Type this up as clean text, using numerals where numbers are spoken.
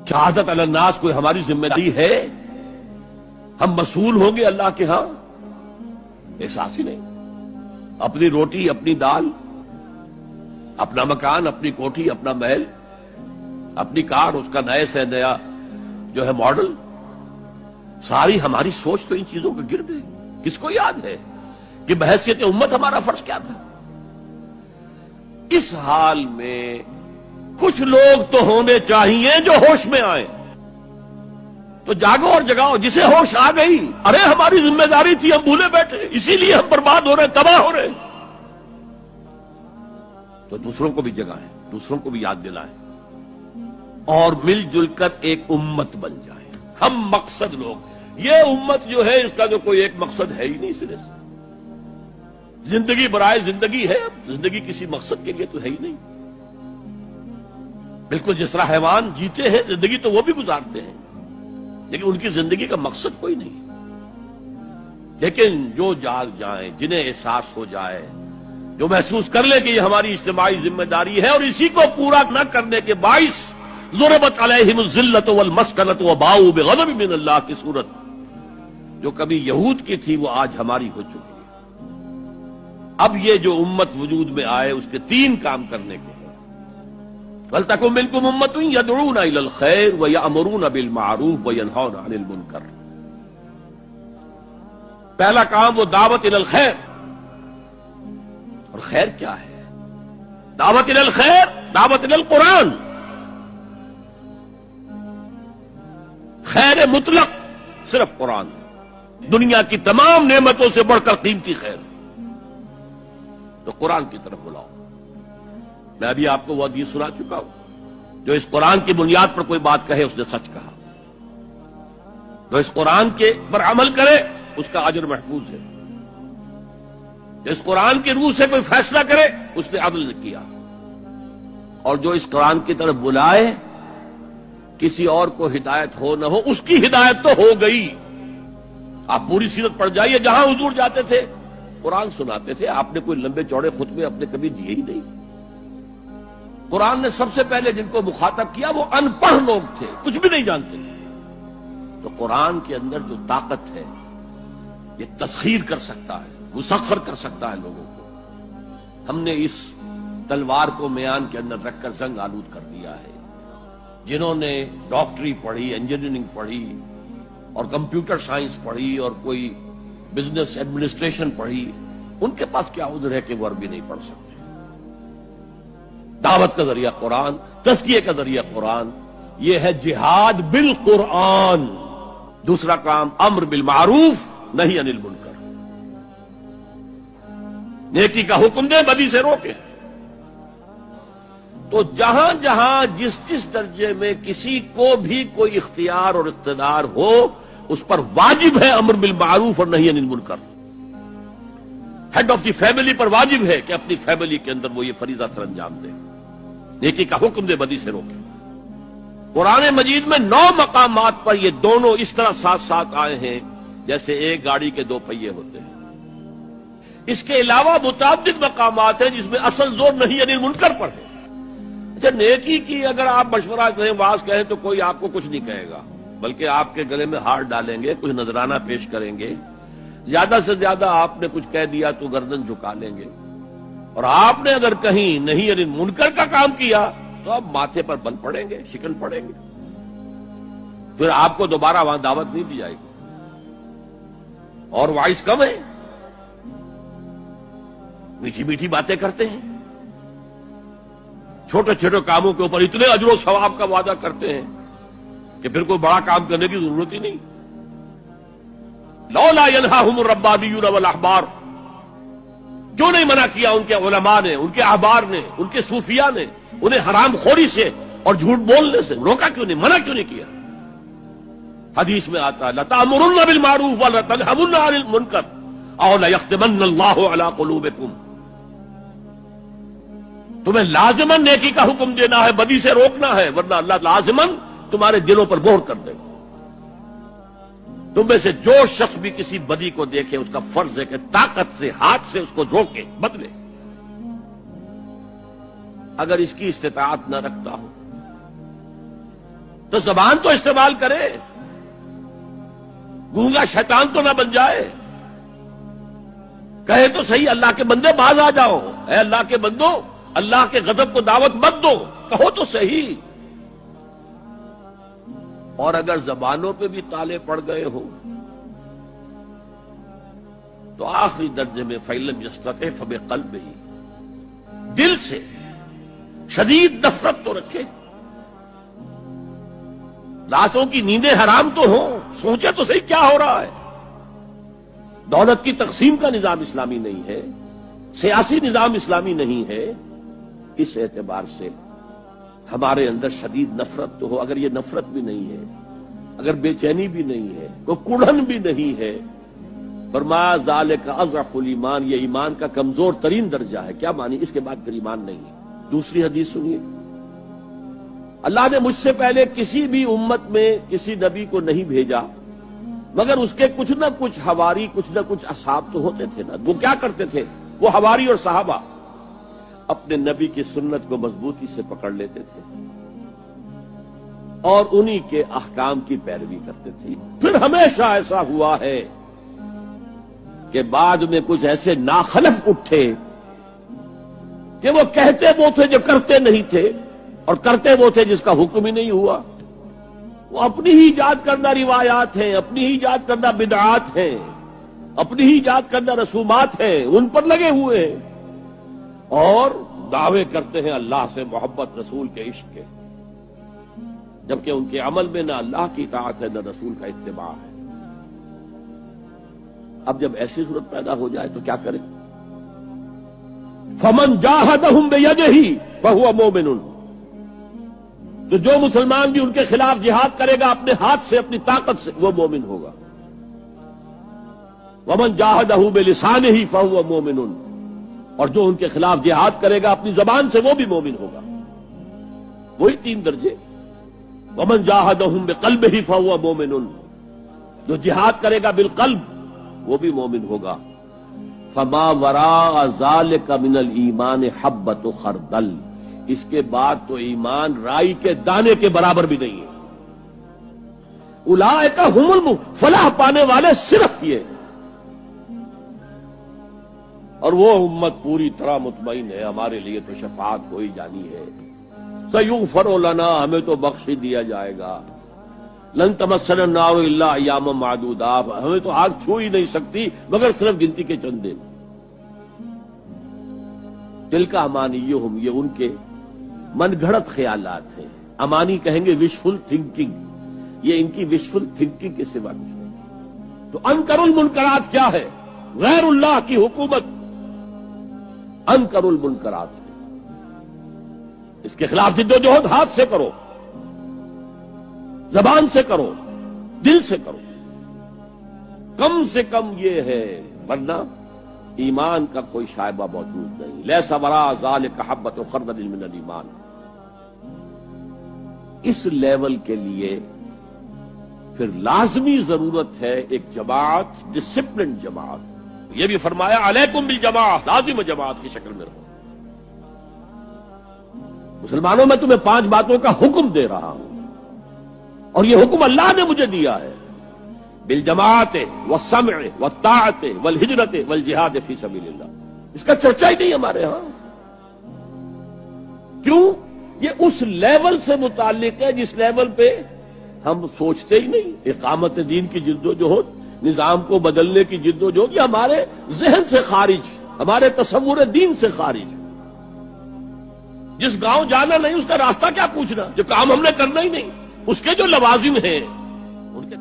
شہادت علی الناس کوئی ہماری ذمہ داری ہے؟ ہم مسئول ہوں گے اللہ کے ہاں؟ احساس ہی نہیں. اپنی روٹی، اپنی دال، اپنا مکان، اپنی کوٹھی، اپنا محل، اپنی کار، اس کا نئے سے نیا جو ہے ماڈل، ساری ہماری سوچ تو ان چیزوں کے گرد ہے. کس کو یاد ہے کہ بحیثیت امت ہمارا فرض کیا تھا؟ اس حال میں کچھ لوگ تو ہونے چاہیے جو ہوش میں آئیں. تو جاگو اور جگاؤ. جسے ہوش آ گئی، ارے ہماری ذمہ داری تھی، ہم بھولے بیٹھے، اسی لیے ہم برباد ہو رہے، تباہ ہو رہے. تو دوسروں کو بھی جگائیں، دوسروں کو بھی یاد دلائیں، اور مل جل کر ایک امت بن جائیں. ہم مقصد لوگ. یہ امت جو ہے اس کا جو کوئی ایک مقصد ہے ہی نہیں سرے سے. زندگی برائے زندگی ہے، زندگی کسی مقصد کے لیے تو ہے ہی نہیں. بالکل جس طرح حیوان جیتے ہیں زندگی تو وہ بھی گزارتے ہیں، لیکن ان کی زندگی کا مقصد کوئی نہیں. لیکن جو جاگ جائیں، جنہیں احساس ہو جائے، جو محسوس کر لے کہ یہ ہماری اجتماعی ذمہ داری ہے، اور اسی کو پورا نہ کرنے کے باعث ضربت علیہم الذلۃ والمسکنۃ وباؤوا بغضب من اللہ کی صورت جو کبھی یہود کی تھی وہ آج ہماری ہو چکی ہے. اب یہ جو امت وجود میں آئے اس کے 3 کام کرنے کے ہیں. وَلْتَكُن مِّنكُمْ أُمَّةٌ يَدْعُونَ إِلَى الْخَيْرِ وَيَأْمُرُونَ بِالْمَعْرُوفِ وَيَنْهَوْنَ عَنِ الْمُنكَرِ. پہلا کام وہ دعوت الى الخیر. اور خیر کیا ہے؟ دعوت الى الخیر، دعوت الى القرآن. خیر مطلق صرف قرآن. دنیا کی تمام نعمتوں سے بڑھ کر قیمتی خیر تو قرآن کی طرف بلاؤ. میں ابھی آپ کو وہ حدیث سنا چکا ہوں، جو اس قرآن کی بنیاد پر کوئی بات کہے اس نے سچ کہا، جو اس قرآن کے پر عمل کرے اس کا اجر محفوظ ہے، جو اس قرآن کی روح سے کوئی فیصلہ کرے اس نے عدل کیا، اور جو اس قرآن کی طرف بلائے کسی اور کو ہدایت ہو نہ ہو اس کی ہدایت تو ہو گئی. آپ پوری سیرت پڑھ جائیے، جہاں حضور جاتے تھے قرآن سناتے تھے. آپ نے کوئی لمبے چوڑے خطبے اپنے کبھی دیے ہی نہیں. قرآن نے سب سے پہلے جن کو مخاطب کیا وہ ان پڑھ لوگ تھے، کچھ بھی نہیں جانتے تھے. تو قرآن کے اندر جو طاقت ہے یہ تسخیر کر سکتا ہے، مسخر کر سکتا ہے لوگوں کو. ہم نے اس تلوار کو میان کے اندر رکھ کر زنگ آلود کر دیا ہے. جنہوں نے ڈاکٹری پڑھی، انجینئرنگ پڑھی اور کمپیوٹر سائنس پڑھی اور کوئی بزنس ایڈمنسٹریشن پڑھی، ان کے پاس کیا عذر ہے کہ وہ عربی نہیں پڑھ سکتے. دعوت کا ذریعہ قرآن، تزکیے کا ذریعہ قرآن، یہ ہے جہاد بالقرآن. دوسرا کام امر بالمعروف نہی عن المنکر. نیکی کا حکم دے، بدی سے روکے. تو جہاں جہاں جس جس درجے میں کسی کو بھی کوئی اختیار اور اقتدار ہو اس پر واجب ہے امر بالمعروف اور نہی عن المنکر. ہیڈ آف دی فیملی پر واجب ہے کہ اپنی فیملی کے اندر وہ یہ فریضہ سر انجام دے، نیکی کا حکم دے، بدی سے روکے. قرآن مجید میں 9 مقامات پر یہ دونوں اس طرح ساتھ ساتھ آئے ہیں جیسے ایک گاڑی کے 2 پہیے ہوتے ہیں. اس کے علاوہ متعدد مقامات ہیں جس میں اصل زور نہی عن المنکر پر ہے. اچھا، نیکی کی اگر آپ مشورہ کریں، واز کہیں تو کوئی آپ کو کچھ نہیں کہے گا، بلکہ آپ کے گلے میں ہار ڈالیں گے، کچھ نذرانہ پیش کریں گے. زیادہ سے زیادہ آپ نے کچھ کہہ دیا تو گردن جھکا لیں گے. اور آپ نے اگر کہیں نہیں عن المنکر کا کام کیا تو آپ ماتھے پر بل پڑیں گے، شکن پڑیں گے. پھر آپ کو دوبارہ وہاں دعوت نہیں دی جائے گی. اور وائس کم ہے، میٹھی میٹھی باتیں کرتے ہیں، چھوٹے چھوٹے کاموں کے اوپر اتنے اجر و ثواب کا وعدہ کرتے ہیں کہ پھر کوئی بڑا کام کرنے کی ضرورت ہی نہیں. لولا ينهاهم الربانيون والاحبار، کیوں نہیں منع کیا ان کے علماء نے، ان کے احبار نے، ان کے صوفیاء نے انہیں حرام خوری سے اور جھوٹ بولنے سے روکا کیوں نہیں، منع کیوں نہیں کیا؟ حدیث میں آتا ہے لَتَأْمُرُنَّ بِالْمَعْرُوفِ وَلَتَنْهَوْنَ عَنِ الْمُنكَرِ أَوْ لَيَخْتِمَنَّ اللَّهُ عَلَىٰ قُلُوبِكُمْ. تمہیں لازماً نیکی کا حکم دینا ہے، بدی سے روکنا ہے، ورنہ اللہ لازماً تمہارے دلوں پر مہر کر دے گا. تم میں سے جو شخص بھی کسی بدی کو دیکھے اس کا فرض ہے کہ طاقت سے، ہاتھ سے اس کو روکے، بدلے. اگر اس کی استطاعت نہ رکھتا ہو تو زبان تو استعمال کرے، گونگا شیطان تو نہ بن جائے، کہے تو صحیح اللہ کے بندے باز آ جاؤ، اے اللہ کے بندو اللہ کے غضب کو دعوت مت دو، کہو تو صحیح۔ اور اگر زبانوں پہ بھی تالے پڑ گئے ہو تو آخری درجے میں فَإِلَّمْ يَسْتَطِعْ فَبِقَلْبِهِ، دل سے شدید نفرت تو رکھے، راتوں کی نیندیں حرام تو ہوں، سوچے تو صحیح کیا ہو رہا ہے۔ دولت کی تقسیم کا نظام اسلامی نہیں ہے، سیاسی نظام اسلامی نہیں ہے، اس اعتبار سے ہمارے اندر شدید نفرت تو ہو۔ اگر یہ نفرت بھی نہیں ہے، اگر بے چینی بھی نہیں ہے، کوئی کڑھن بھی نہیں ہے، فرمایا ذالک اضعف الایمان، یہ ایمان کا کمزور ترین درجہ ہے۔ کیا مانی؟ اس کے بعد پھر ایمان نہیں ہے۔ دوسری حدیث سنیے، اللہ نے مجھ سے پہلے کسی بھی امت میں کسی نبی کو نہیں بھیجا مگر اس کے کچھ نہ کچھ حواری، کچھ نہ کچھ اصحاب تو ہوتے تھے نا۔ وہ کیا کرتے تھے؟ وہ حواری اور صحابہ اپنے نبی کی سنت کو مضبوطی سے پکڑ لیتے تھے اور انہی کے احکام کی پیروی کرتے تھے۔ پھر ہمیشہ ایسا ہوا ہے کہ بعد میں کچھ ایسے ناخلف اٹھے کہ وہ کہتے وہ تھے جو کرتے نہیں تھے، اور کرتے وہ تھے جس کا حکم ہی نہیں ہوا۔ وہ اپنی ہی ایجاد کردہ روایات ہیں، اپنی ہی ایجاد کردہ بدعات ہیں، اپنی ہی ایجاد کردہ رسومات ہیں، ان پر لگے ہوئے ہیں اور دعوے کرتے ہیں اللہ سے محبت، رسول کے عشق کے، جبکہ ان کے عمل میں نہ اللہ کی اطاعت ہے نہ رسول کا اتباع ہے۔ اب جب ایسی صورت پیدا ہو جائے تو کیا کریں؟ فَمَنْ جَاهَدَهُمْ بِيَدِهِ فَهُوَ مُؤْمِنٌ، تو جو مسلمان بھی ان کے خلاف جہاد کرے گا اپنے ہاتھ سے، اپنی طاقت سے، وہ مومن ہوگا۔ وَمَنْ جَاهَدَهُ بِلِسَانِهِ فَهُوَ مُؤْمِنٌ، اور جو ان کے خلاف جہاد کرے گا اپنی زبان سے، وہ بھی مومن ہوگا۔ وہی تین درجے۔ وَمَنْ جَاهَدَهُمْ بِقَلْبِهِ فَهُوَ مُؤْمِنٌ، جو جہاد کرے گا بالقلب وہ بھی مومن ہوگا۔ فَمَا وَرَاءَ ذَلِكَ مِنَ الْإِيمَانِ حَبَّةُ خَرْدَلٍ، اس کے بعد تو ایمان رائی کے دانے کے برابر بھی نہیں ہے۔ اولئک ھم فلاح پانے والے صرف یہ، اور وہ امت پوری طرح مطمئن ہے ہمارے لیے تو شفاعت ہو ہی جانی ہے۔ سیغفر لنا، ہمیں تو بخش ہی دیا جائے گا۔ لن تمسنا النار الا ایاما معدودات، ہمیں تو آگ چھو ہی نہیں سکتی مگر صرف گنتی کے چند دن۔ تلک امانیہم، یہ ان کے من گھڑت خیالات ہیں۔ امانی کہیں گے وشفل تھنکنگ، یہ ان کی وشفل تھنکنگ کے سوا کچھ نہیں۔ تو انکر المنکرات کیا ہے؟ غیر اللہ کی حکومت انکر المنکرات ہے۔ اس کے خلاف جدوجہد ہاتھ سے کرو، زبان سے کرو، دل سے کرو، کم سے کم یہ ہے، ورنہ ایمان کا کوئی شائبہ موجود نہیں۔ لیس وراء ذلک حبۃ خردل من الایمان۔ اس لیول کے لیے پھر لازمی ضرورت ہے ایک جماعت، ڈسپلن جماعت۔ یہ بھی فرمایا علیکم بالجماعۃ، لازم جماعت کی شکل میں رہو۔ مسلمانوں میں تمہیں 5 باتوں کا حکم دے رہا ہوں، اور یہ حکم اللہ نے مجھے دیا ہے، بالجماعت والسمع والطاعت والہجرت والجہاد فی سبیل اللہ۔ اس کا چرچا ہی نہیں ہمارے ہاں۔ کیوں؟ یہ اس لیول سے متعلق ہے جس لیول پہ ہم سوچتے ہی نہیں۔ اقامت دین کی جد و جہد، نظام کو بدلنے کی جد و جہد، یہ ہمارے ذہن سے خارج، ہمارے تصور دین سے خارج۔ جس گاؤں جانا نہیں اس کا راستہ کیا پوچھنا، جو کام ہم نے کرنا ہی نہیں، اس کے جو لوازم ہیں ان کے